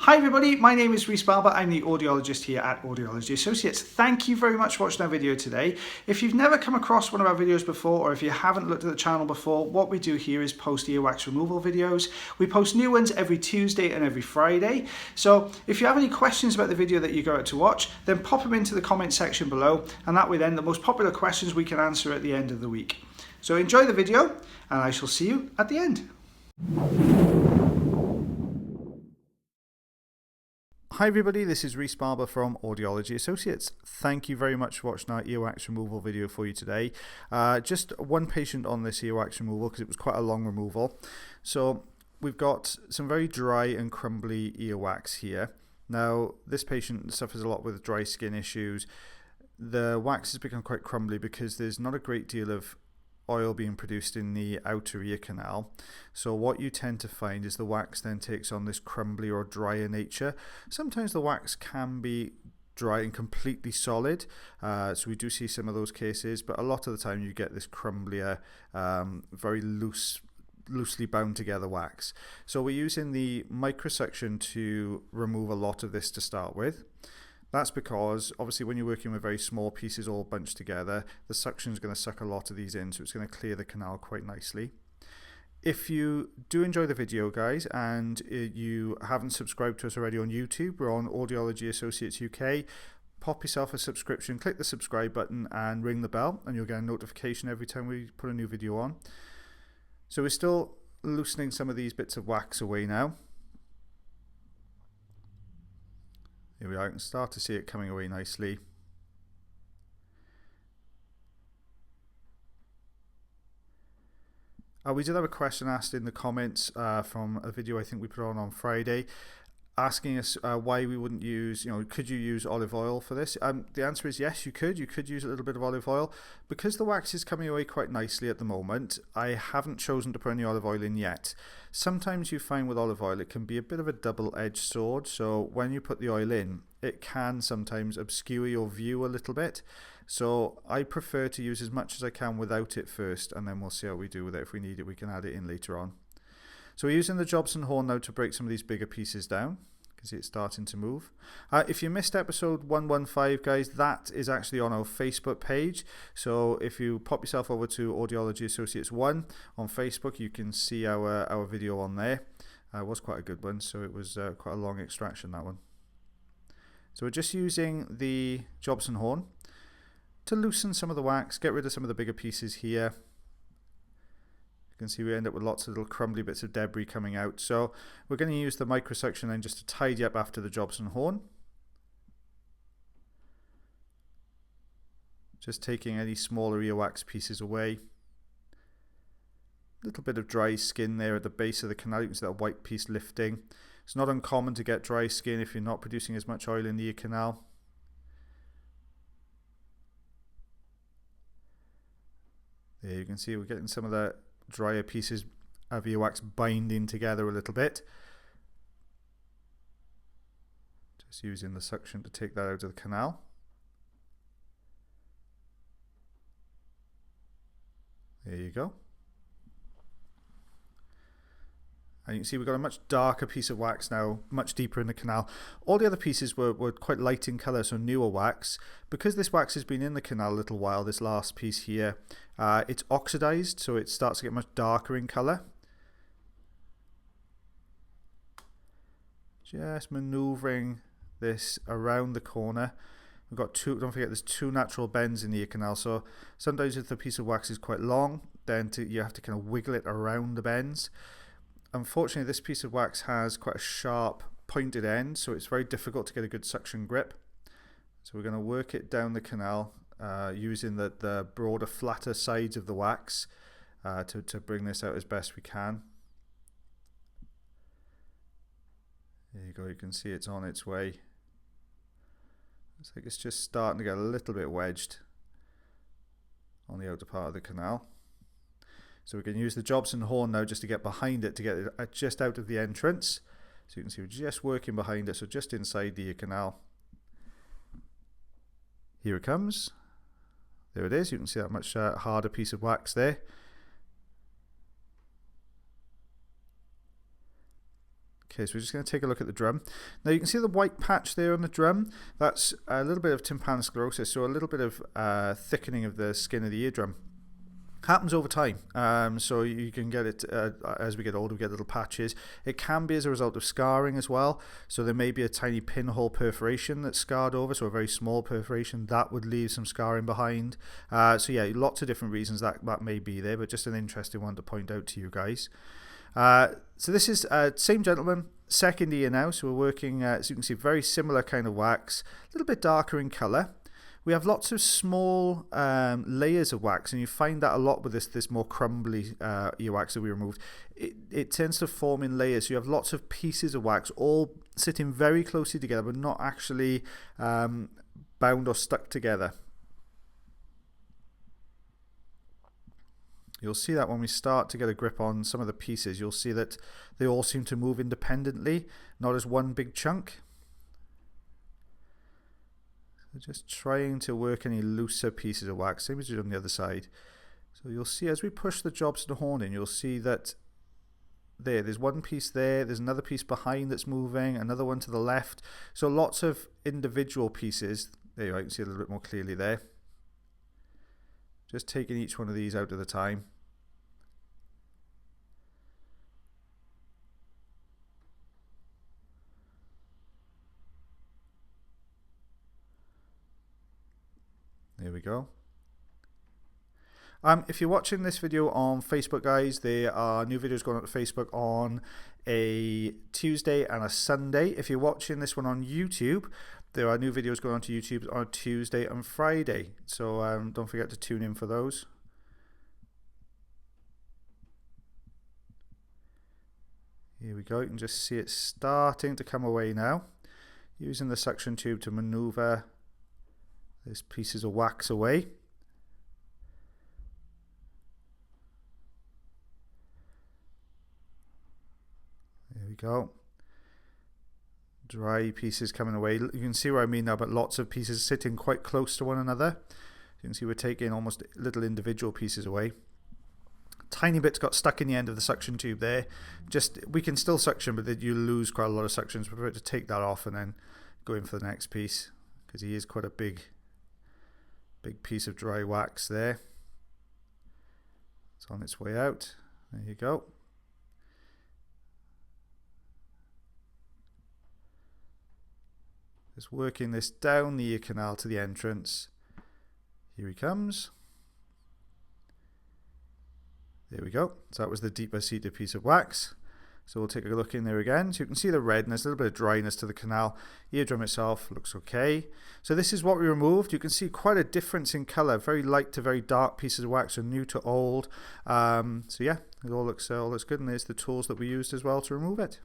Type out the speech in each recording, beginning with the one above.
Hi everybody, my name is Rhys Barber. I'm the audiologist here at Audiology Associates. Thank you very much for watching our video today. If you've never come across one of our videos before, or if you haven't looked at the channel before, what we do here is post earwax removal videos. We post new ones every Tuesday and every Friday. So if you have any questions about the video that you go out to watch, then pop them into the comment section below, and that way then the most popular questions we can answer at the end of the week. So enjoy the video, and I shall see you at the end. Hi everybody, this is Rhys Barber from Audiology Associates. Thank you very much for watching our earwax removal video for you today. Just one patient on this earwax removal because it was quite a long removal. So we've got some very dry and crumbly earwax here. Now this patient suffers a lot with dry skin issues. The wax has become quite crumbly because there's not a great deal of oil being produced in the outer ear canal. So what you tend to find is the wax then takes on this crumbly or drier nature. Sometimes the wax can be dry and completely solid, so we do see some of those cases, but a lot of the time you get this crumblier, very loosely bound together wax. So we're using the microsuction to remove a lot of this to start with. That's because obviously when you're working with very small pieces all bunched together, the suction is going to suck a lot of these in, so it's going to clear the canal quite nicely. If you do enjoy the video, guys, and you haven't subscribed to us already on YouTube, we're on Audiology Associates UK. Pop yourself a subscription, click the subscribe button and ring the bell, and you'll get a notification every time we put a new video on. So we're still loosening some of these bits of wax away now. Here we are, I can start to see it coming away nicely. We did have a question asked in the comments from a video I think we put on Friday, asking us why we wouldn't use, could you use olive oil for this? The answer is yes, you could. You could use a little bit of olive oil. Because the wax is coming away quite nicely at the moment, I haven't chosen to put any olive oil in yet. Sometimes you find with olive oil it can be a bit of a double-edged sword, so when you put the oil in, it can sometimes obscure your view a little bit. So I prefer to use as much as I can without it first, and then we'll see how we do with it. If we need it, we can add it in later on. So we're using the Jobson horn now to break some of these bigger pieces down. You can see it's starting to move. If you missed episode 115, guys, that is actually on our Facebook page. So if you pop yourself over to Audiology Associates 1 on Facebook, you can see our video on there. It was quite a good one, so it was quite a long extraction, that one. So we're just using the Jobson horn to loosen some of the wax, get rid of some of the bigger pieces here. You can see we end up with lots of little crumbly bits of debris coming out. So we're going to use the microsuction then just to tidy up after the Jobson horn. Just taking any smaller earwax pieces away. A little bit of dry skin there at the base of the canal. You can see that white piece lifting. It's not uncommon to get dry skin if you're not producing as much oil in the ear canal. There you can see we're getting some of the drier pieces of earwax binding together a little bit. Just using the suction to take that out of the canal. There you go. And you can see we've got a much darker piece of wax now, much deeper in the canal. All the other pieces were quite light in colour, so newer wax. Because this wax has been in the canal a little while, this last piece here, it's oxidized, so it starts to get much darker in colour. Just manoeuvring this around the corner. We've got two, don't forget there's two natural bends in the ear canal, so sometimes if the piece of wax is quite long, then you have to kind of wiggle it around the bends. Unfortunately, this piece of wax has quite a sharp pointed end, so it's very difficult to get a good suction grip. So we're going to work it down the canal using the broader, flatter sides of the wax to bring this out as best we can. There you go, you can see it's on its way. Looks like it's just starting to get a little bit wedged on the outer part of the canal. So we can use the Jobson horn now just to get behind it, to get it just out of the entrance. So you can see we're just working behind it, so just inside the ear canal. Here it comes. There it is. You can see that much harder piece of wax there. Okay, so we're just going to take a look at the drum. Now you can see the white patch there on the drum. That's a little bit of tympanosclerosis, so a little bit of thickening of the skin of the eardrum. Happens over time, so you can get it as we get older. We get little patches. It can be as a result of scarring as well, so there may be a tiny pinhole perforation that's scarred over, so a very small perforation that would leave some scarring behind. So yeah, lots of different reasons that may be there, but just an interesting one to point out to you guys. So this is same gentleman, second ear now, so we're working, as you can see, very similar kind of wax, a little bit darker in colour. We have lots of small layers of wax, and you find that a lot with this more crumbly earwax that we removed. It tends to form in layers, so you have lots of pieces of wax all sitting very closely together, but not actually bound or stuck together. You'll see that when we start to get a grip on some of the pieces, you'll see that they all seem to move independently, not as one big chunk. Just trying to work any looser pieces of wax, same as you do on the other side. So you'll see as we push the jobs to the horn in, you'll see that there's one piece there's another piece behind that's moving, another one to the left. So lots of individual pieces. There you are, you can see a little bit more clearly there. Just taking each one of these out at a time. There we go. If you're watching this video on Facebook, guys, there are new videos going up to Facebook on a Tuesday and a Sunday. If you're watching this one on YouTube, there are new videos going on to YouTube on a Tuesday and Friday. So don't forget to tune in for those. Here we go. You can just see it starting to come away now. Using the suction tube to maneuver these pieces of wax away. There we go. Dry pieces coming away. You can see what I mean now, but lots of pieces sitting quite close to one another. You can see we're taking almost little individual pieces away. Tiny bits got stuck in the end of the suction tube there. We can still suction, but you lose quite a lot of suction. So we're prepared to take that off and then go in for the next piece, because he is quite a big piece of dry wax there. It's on its way out. There you go. Just working this down the ear canal to the entrance. Here he comes. There we go. So that was the deeper seated piece of wax. So we'll take a look in there again. So you can see the redness, a little bit of dryness to the canal. Eardrum itself looks okay. So this is what we removed. You can see quite a difference in colour. Very light to very dark pieces of wax, so new to old. So yeah, it all looks good. And there's the tools that we used as well to remove it.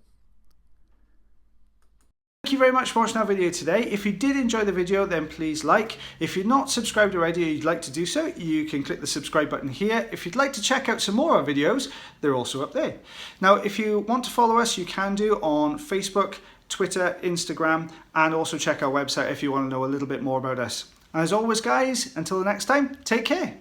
Thank you very much for watching our video today. If you did enjoy the video, then please like. If you're not subscribed already and you'd like to do so, you can click the subscribe button here. If you'd like to check out some more of our videos, they're also up there. Now, if you want to follow us, you can do on Facebook, Twitter, Instagram, and also check our website if you want to know a little bit more about us. And as always, guys, until the next time, take care.